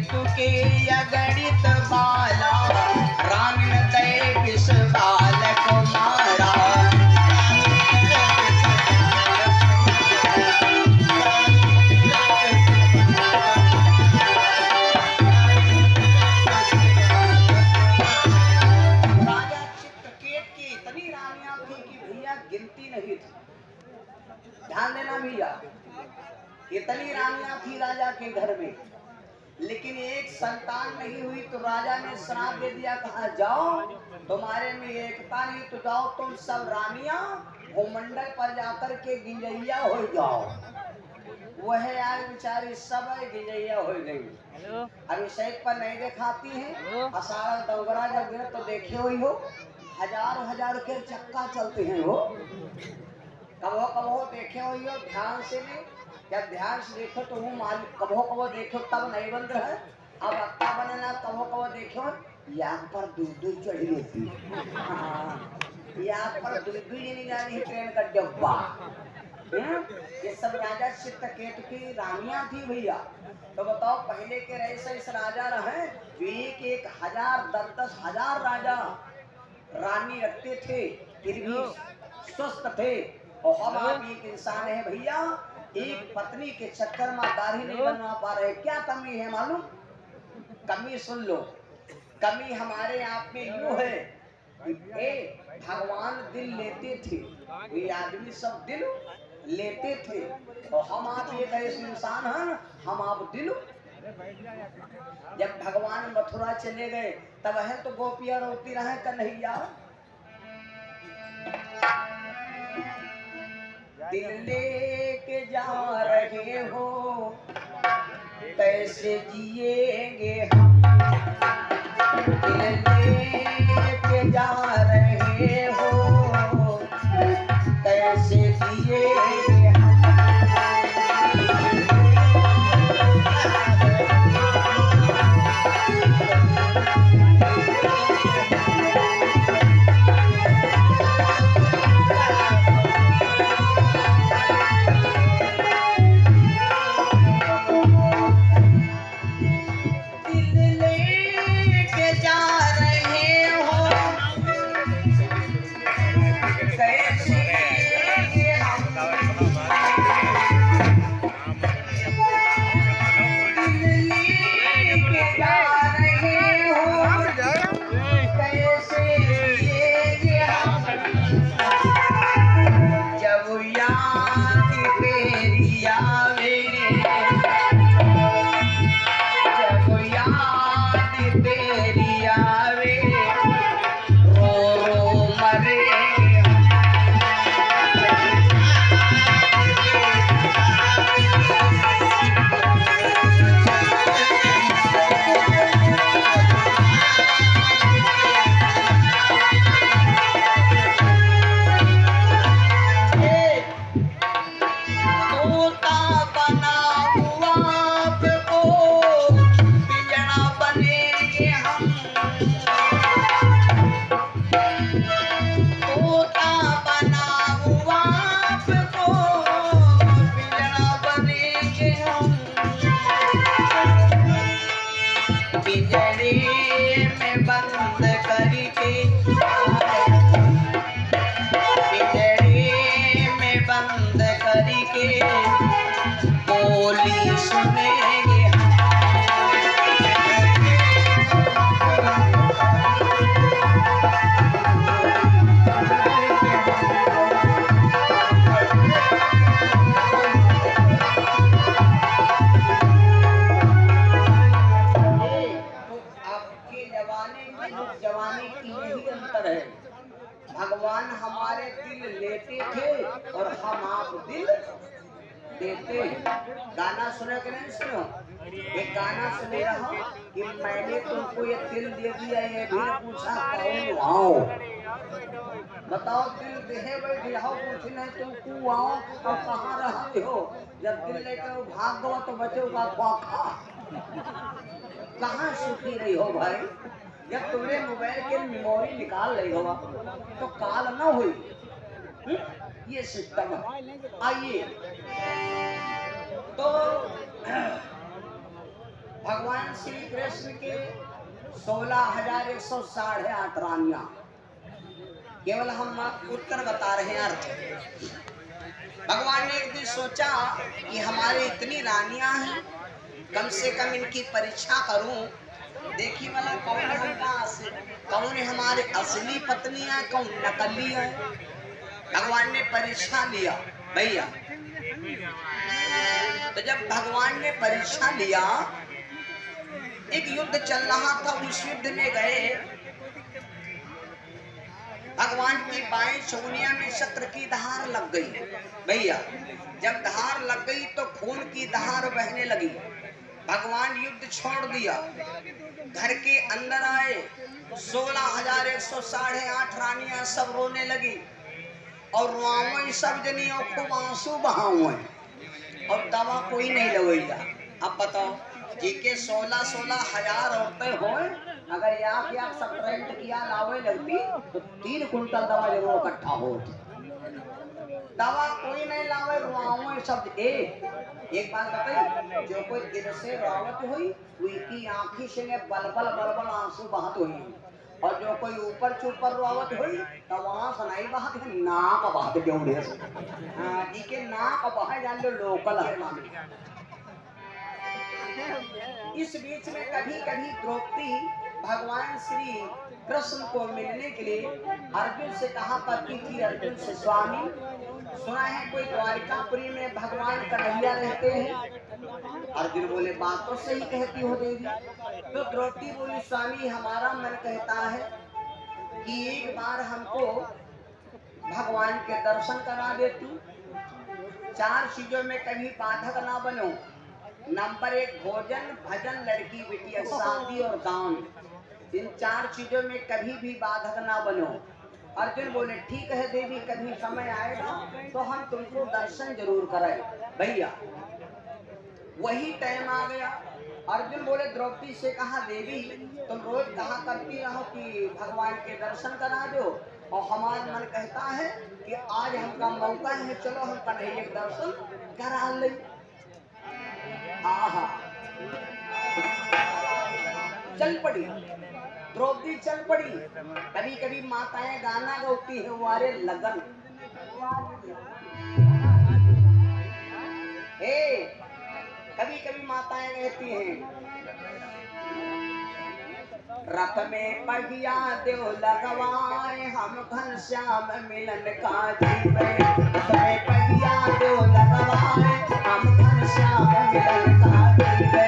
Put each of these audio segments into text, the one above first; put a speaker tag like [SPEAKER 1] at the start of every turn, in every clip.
[SPEAKER 1] तुके अगणित बाला राम दय किस बाल को मारा। राजा चित्रकेत की इतनी रानियां थी कि भैया गिनती नहीं थी। ध्यान देना भैया, इतनी रानियां थी राजा के घर में, लेकिन एक संतान नहीं हुई तो राजा ने श्राप दे दिया, कहा जाओ तुम्हारे में एकता नहीं तो जाओ तुम सब रानियां भूमंडल पर जाकर के गिंजैया हो जाओ। वह यार बेचारी सब गिंजैया हो गई। अभिषेक पर नहीं दिखाती है, अषाढ़ डोगरा जब गिरे तो देखे हुई हो, हजारों हजार के चक्का चलते हैं वो। कबो कबो देखे हुई हो, ध्यान से नहीं, जब ध्यान से देखो तो वो मालिक कबो कबो देखो तब नहीं बन रहा है। अब अक्का बनना कबो कबो देखो यहाँ पर दूध चढ़ी होती है, यहाँ पर दूध नहीं जानी है ट्रेन का डब्बा। ये सब राजा चित्रकेतु की रानियां थी भैया। तो बताओ पहले के रहे इस राजा रहे जो एक हजार 10,000 राजा रानी रखते थे फिर भी स्वस्थ थे। और हम आप एक इंसान है भैया, एक पत्नी के चक्कर में दाढ़ी नहीं बनवा पा रहे। क्या कमी है मालूम? कमी सुन लो, कमी हमारे आप में यूं है कि भगवान दिल लेते थे, ये आदमी सब दिल लेते थे और हम आप एक ऐसे इंसान हैं, हम आप दिल। जब भगवान मथुरा चले गए तब है तो गोपियां रोती रहे कन्हैया दिल लेके जा रहे हो कैसे जिएंगे हम, दिल लेके जा रहे हो कैसे जिएंगे हम। जवानी की यही अंतर है। भगवान हमारे दिल लेते थे और हम आप दिल देते। गाना सुनो कि नहीं सुनो? एक गाना सुने रहा कि मैंने तुमको ये दिल दे दिया, ये भी पूछा कौन आओ। बताओ दिल देहे बैठे हो, पूछे नहीं तुम को आओ और कहाँ रहते हो। जब दिल लेकर भाग गो तो बचोगा खा। कहाँ सुखी रही हो भाई? जब तुमने मोबाइल के मेमोरी निकाल रही हो तो काल ना हुई। ये सिस्टम है। आइए तो भगवान श्री कृष्ण के 16,108 रानियां। केवल हम उत्तर बता रहे हैं अर्थ। भगवान ने एक दिन सोचा कि हमारे इतनी रानियां हैं, कम से कम इनकी परीक्षा करूं, देखी वाला कौन हमारे असली पत्नियां, कौन नकली है। भगवान ने परीक्षा लिया भैया। तो जब भगवान ने परीक्षा लिया, एक युद्ध चल रहा था, उस युद्ध में गए। भगवान की बाएं चौनिया में शस्त्र की धार लग गई भैया। जब धार लग गई तो खून की धार बहने लगी। भगवान युद्ध छोड़ दिया, घर के अंदर आए। 16,108 रानियां सब रोने लगी और रुआवई सब जनियों खूब आंसू बहावे और दवा कोई नहीं लगेगा। अब बताओ जी के 16,000 औरतें हो, अगर एक सप्रेंट किया लावे लगती तो 3 कुंटल दवा जरूर इकट्ठा हो। दवा कोई नहीं लावे, रुआवई सब। एक बात बताई, जो कोई दिल से रावत हुई उनकी आंखी से बलबल बलबल आंसू बहत हुई, और जो कोई ऊपर चुपर रावत हुई तो वहां सुनाई बहत है, नाक बहत जोड़े जी के नाक बहे जान लो लोकल है। इस बीच में कभी कभी द्रौपदी भगवान श्री कृष्ण को मिलने के लिए अर्जुन से कहा करती थी, अर्जुन से स्वामी सुना है कोई द्वारिकापुरी में भगवान कन्हैया रहते हैं। अर्जुन बोले बात तो सही कहती हो देवी। तो द्रौपदी बोली स्वामी हमारा मन कहता है कि एक बार हमको भगवान के दर्शन करा दे तू। 4 चीजों में कभी बाधक ना बनो। नंबर 1 भोजन, भजन, लड़की बिटिया, शादी और दान। इन 4 चीजों में कभी भी बाधक ना बनो। अर्जुन बोले ठीक है देवी, कभी समय आएगा तो हम तुमको दर्शन जरूर कराए भैया। वही टाइम आ गया। अर्जुन बोले द्रौपदी से कहा देवी तुम रोज कहा करती रहो कि भगवान के दर्शन करा दो, और हमारा मन कहता है कि आज हमका मौका है, चलो हम कन्हैया के दर्शन करा ले। आहा चल पड़ी द्रौपदी, चल पड़ी। कभी कभी माताएं गाना गाती है, वारे लगन। कभी कभी माताएं कहती हैं रथ में पहिया देव लगवाए, हम घनश्याम मिलन का जीवे। रथ में पहिया देव लगवाए, हम घनश्याम मिलन का जीवे।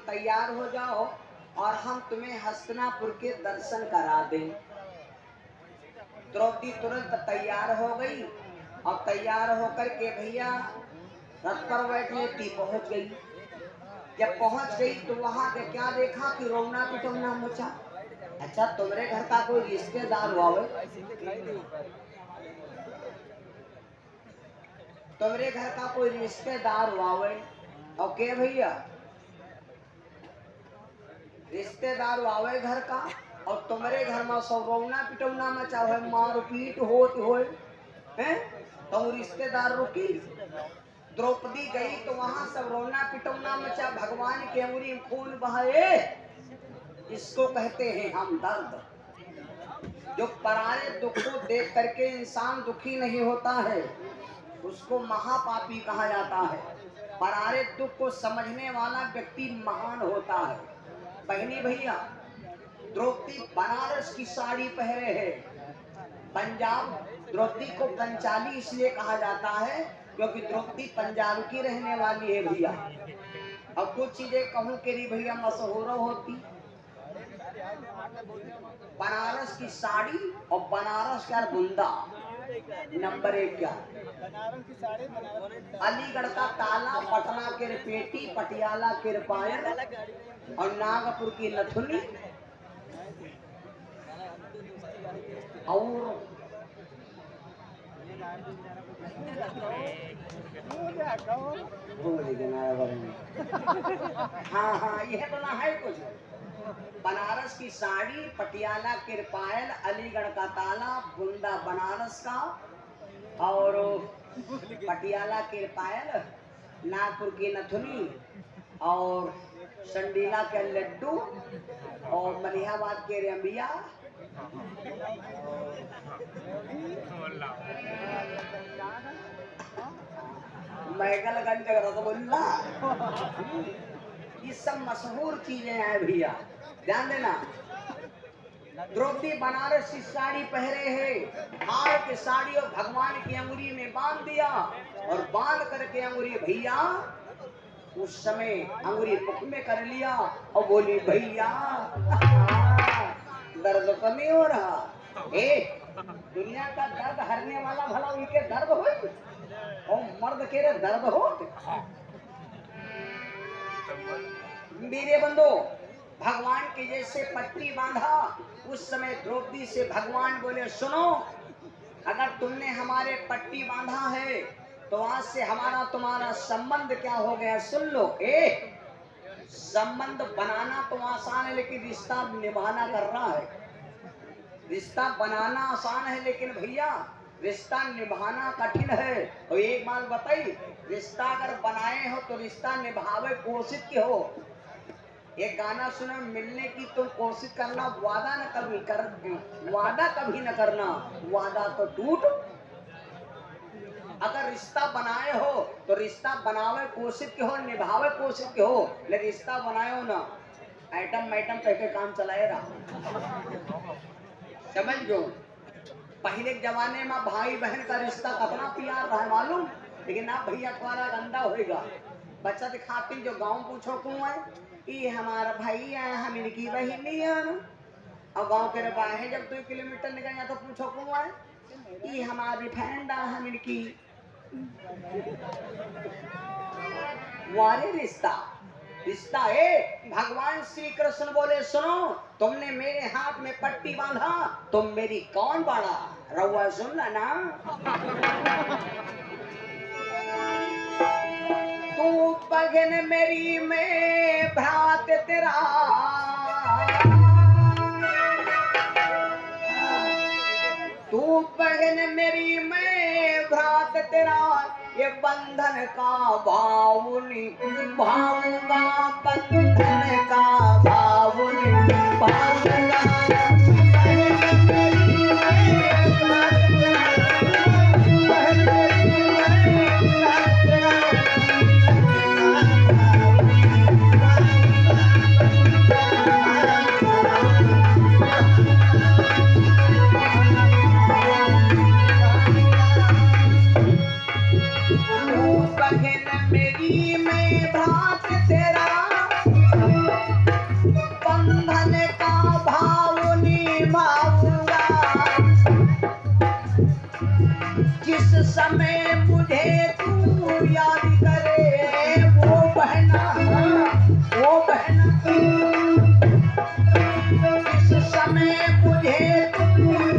[SPEAKER 1] तैयार हो जाओ और हम तुम्हें हस्तिनापुर के दर्शन करा दें। द्रौपदी तुरंत तैयार हो गई और तैयार होकर के भैया रथ पर बैठने थी, पहुंच गई। जब पहुंच गई तो वहां पे क्या देखा कि रोना पिटना मचा। अच्छा तुम्हारे घर का कोई रिश्तेदार हुआ? तुम्हारे घर का कोई रिश्तेदार हुआ? ओके भैया रिश्तेदार आवे घर का और तुम्हारे घर में सब रौना पिटौना मचा हो, मार पीट होत हो, हैं तो रिश्तेदार रुकी। द्रौपदी गई तो वहां सब रोना पिटौना मचा, भगवान के अंगुरी में खून बहाए। इसको कहते हैं हम दर्द। जो पराये दुख को देख करके इंसान दुखी नहीं होता है, उसको महापापी कहा जाता है। पराये दुख को समझने वाला व्यक्ति महान होता है। बहनी भैया, द्रौपदी बनारस की साड़ी पहने है। पंजाब द्रौपदी को पंचाली इसलिए कहा जाता है क्योंकि द्रौपदी पंजाब की रहने वाली है भैया। अब कुछ चीजें कहूं के लिए भैया मशहूर होती। बनारस की साड़ी और बनारस का बुंदा नंबर 1 क्या? अलीगढ़ का ताला, पटना के पेटी, पटियाला के पायल और नागपुर की नथुनी और हाँ यह तो ना है कुछ। बनारस की साड़ी, पटियाला के पायल, अलीगढ़ का ताला, बुंदा बनारस का और पटियाला के पायल, नागपुर की नथुनी और संडीला के लड्डू और मलिहाबाद के रमिया मैगलगंज का रसगुल्ला, ये सब मशहूर चीजें हैं भैया, ध्यान देना। द्रौपदी बनारस की साड़ी पहने है, हार की साड़ी और भगवान की अंगुरी में बांध दिया और बांध करके अंगुरी भैया उस समय अंगुरी मुख में कर लिया और बोली भैया दर्द तो नहीं हो रहा। दुनिया का दर्द हरने वाला भला उनके दर्द हो और मर्द के दर्द हो। मेरे बंदो, भगवान के जैसे पट्टी बांधा उस समय द्रौपदी से भगवान बोले सुनो, अगर तुमने हमारे पट्टी बांधा है तो आज से हमारा तुम्हारा संबंध क्या हो गया सुन लो। संबंध बनाना तो आसान है लेकिन रिश्ता निभाना करना है। रिश्ता बनाना आसान है लेकिन भैया रिश्ता निभाना कठिन है। और एक बात बताई, रिश्ता अगर बनाए हो तो रिश्ता निभावे कोशिश के हो। एक गाना सुना, मिलने की तुम कोशिश करना, वादा न कभी कर, वादा कभी न करना, वादा तो टूट। अगर रिश्ता बनाए हो तो रिश्ता बनावे कोशिश के हो, निभावे कोशिश के हो, लेकिन रिश्ता बनाए हो ना आइटम मैटम कहके काम चलाएगा। समझ गो, पहले के जमाने में भाई बहन का रिश्ता कितना प्यार रहा मालूम, लेकिन अब भैया तुम्हारा गंदा होएगा। बच्चा दिखाती जो गांव पूछो कौन है, ये हमारा भैया हम इनकी बहनी है। और गांव के बाहर जब 2 किलोमीटर निकल जाए तो पूछो कौन है, ये हमारी फ्रेंड हम इनकी। वारे रिश्ता रिश्ता है। भगवान श्री कृष्ण बोले सुनो, तुमने मेरे हाथ में पट्टी बांधा, तुम मेरी कौन बड़ा रउआ सुन ना। तू बहन मेरी मैं भ्रात तेरा, तू बहन मेरी मैं भ्रात तेरा, ये बंधन का भाव निभाऊंगा, बंधन का भाव निभाऊंगा। जिस समय मुझे तू याद करे वो बहना, वो बहना, जिस समय मुझे तू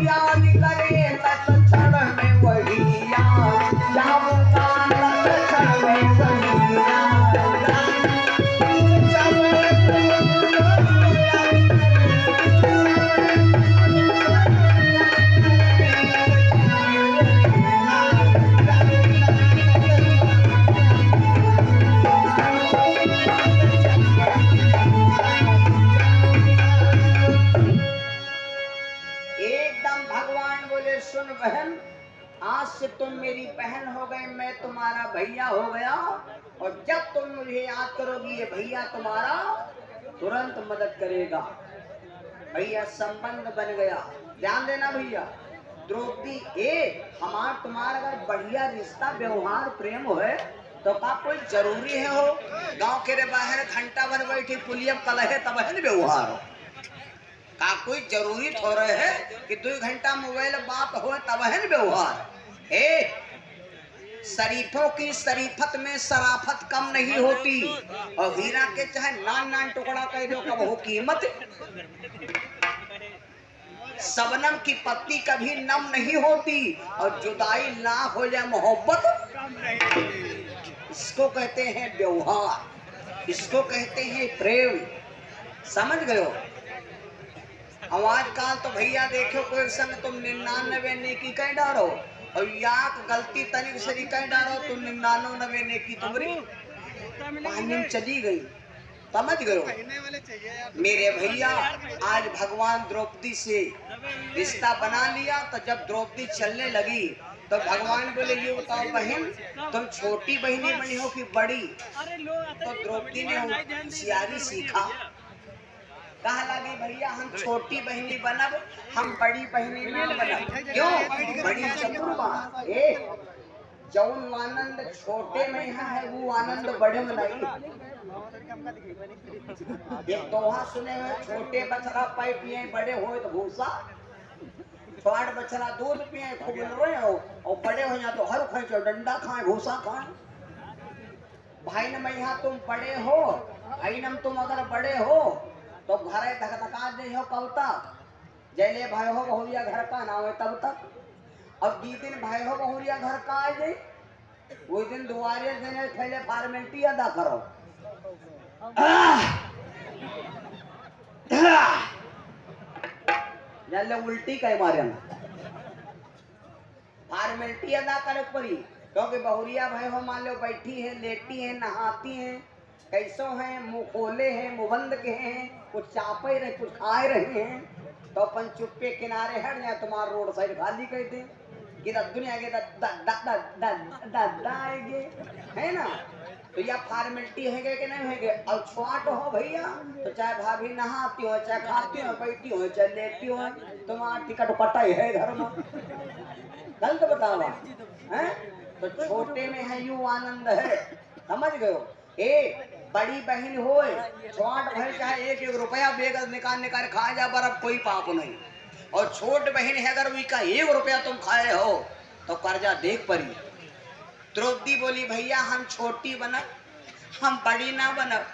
[SPEAKER 1] याद करे लक्षण में वही याद जाऊंगा, लक्षण में वही याद। सुन बहन, आज से तुम मेरी बहन हो गए, मैं तुम्हारा भैया हो गया, और जब तुम मुझे याद करोगी ये भैया तुम्हारा तुरंत मदद करेगा। भैया संबंध बन गया। ध्यान देना भैया, द्रौपदी हमार तुम्हारा अगर बढ़िया रिश्ता व्यवहार प्रेम है तो का कोई जरूरी है हो गांव के रे बाहर घंटा भर बैठी पुलियम कलहे तब है व्यवहार हो का कोई जरूरी थोड़े है कि 2 घंटा मोबाइल बात हो तब है व्यवहार। शरीफों की शरीफत में शराफत कम नहीं होती, और हीरा के चाहे नान नान टुकड़ा कह दो कब हो कीमत। सबनम की पत्ती कभी नम नहीं होती, और जुदाई ना हो जाए मोहब्बत। इसको कहते हैं व्यवहार, इसको कहते हैं प्रेम। समझ गए हो? आजकल तो भैया देखो कोई संग तुम 99 नेकी कह डारो, और याक गलती तनिक से कह डारो तुम 99 नेकी तुम्हारी पानी में चली गई। समझ गए हो मेरे भैया? आज भगवान द्रौपदी से रिश्ता बना लिया, तो जब द्रौपदी चलने लगी तो भगवान बोले ये बताओ बहन, तुम छोटी बहनी बनी हो कि बड़ी? तो द्रौपदी ने होशियारी सीखा, कहा लगी भैया हम छोटी बहनी बनब, हम बड़ी बहनी ना बनब। क्यों? बड़ी चतुर जौन आनंद छोटे में है वो आनंद बड़े में नहीं। एक दोहा सुने हुए, छोटे बछड़ा पाई पिए बड़े हो तो भूसा, छोट बछड़ा दूध पिए खूब रोए हो, और बड़े हो जा तो हर खाए डंडा खाए भूसा खाए। भाई न मैं यहाँ तुम बड़े हो, आइनम तुम अगर बड़े हो तो घरे धकधका दे हो कब तक, जैले भाई हो बहुरिया घर का ना हो तब तक। अब 2 दिन भाई हो बहुरिया घर का आ जाए, वो दिन दुआरे देने पहले फॉर्मेलिटी अदा करो। जल्ले उल्टी कई मारे फॉर्मेलिटी अदा करे पड़ी, क्योंकि बहुरिया भाई हो मान लो बैठी है, लेटी है, नहाती है, कैसो हैं, मुंह खोले हैं, मुंह बंद के हैं, कुछ चापे रहे कुछ खाए रहे हैं, तो अपन चुप्पे किनारे हट जाए, तुम्हारा रोड साइड खाली कर दे कि दुनिया के आएंगे, है ना? तो यह फॉर्मेलिटी है कि नहीं है? और छोट हो भैया तो चाहे भाभी नहाती हो, चाहे खाती हो, बैठी हो, चाहे लेटी हो, तुम्हारा टिकट कटाई है घर में। गलत बतावा है? तो छोटे में है यू आनंद है। समझ गए हो? बड़ी बहन हो, छोट भाई चाहे 1 रुपया बेग निकाल खा जा, बर्फ कोई पाप नहीं। और छोट बहन है अगर उसका 1 रुपया तुम खाए हो तो कर्जा देख पड़ी। द्रौपदी बोली भैया हम छोटी बनब, हम बड़ी ना बनब।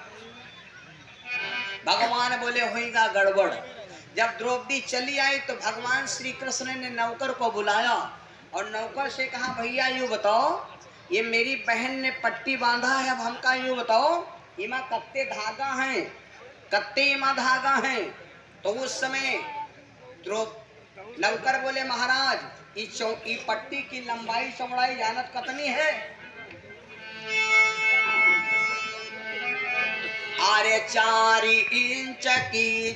[SPEAKER 1] भगवान बोले होगा गड़बड़। जब द्रौपदी चली आई तो भगवान श्री कृष्ण ने नौकर को बुलाया और नौकर से कहा भैया यूं बताओ, ये मेरी बहन ने पट्टी बांधा है, अब हमका यूं बताओ इमा कत्ते धागा हैं, कत्ते इमा धागा हैं। तो उस समय नौकर बोले महाराज ई पट्टी की लंबाई चौड़ाई जानत कितनी है? अरे 4 इंच की